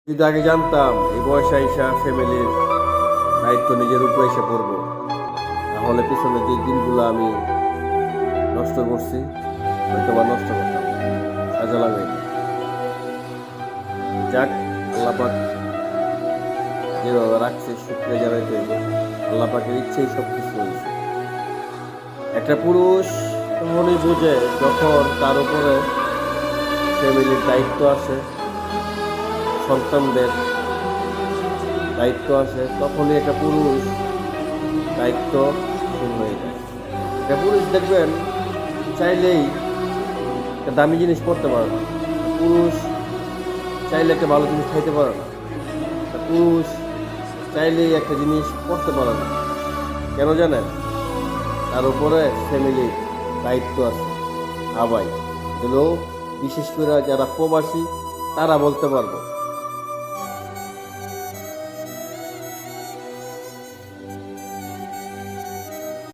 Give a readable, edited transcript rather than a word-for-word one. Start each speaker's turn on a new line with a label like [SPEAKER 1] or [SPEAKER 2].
[SPEAKER 1] যদি আগে জানতাম এই বয়সে আইসা ফ্যামিলির দায়িত্ব নিজের উপরে এসে পড়বো, তাহলে পিছনে যে দিনগুলো আমি নষ্ট করছি হয়তো বা নষ্ট করতাম, কাজে লাগাইনি। যাক, আল্লাপাক যেভাবে রাখছে শুক্রিয়া জানাইতে হইব। আল্লাপাকের ইচ্ছেই সব কিছু হয়েছে। একটা পুরুষ তখনই বুঝে যখন তার উপরে ফ্যামিলির দায়িত্ব আসে, সন্তানদের দায়িত্ব আসে, তখনই একটা পুরুষ দায়িত্ব শুরু হয়ে যায়। একটা পুরুষ দেখবেন চাইলেই একটা দামি জিনিস পড়তে পারে না, পুরুষ চাইলে একটা ভালো জিনিস খাইতে পারে না, একটা পুরুষ চাইলেই একটা জিনিস পড়তে পারে না। কেন জানেন? তার উপরে ফ্যামিলির দায়িত্ব আছে। আবাই এগুলো বিশেষ করে যারা প্রবাসী তারা বলতে পারবো।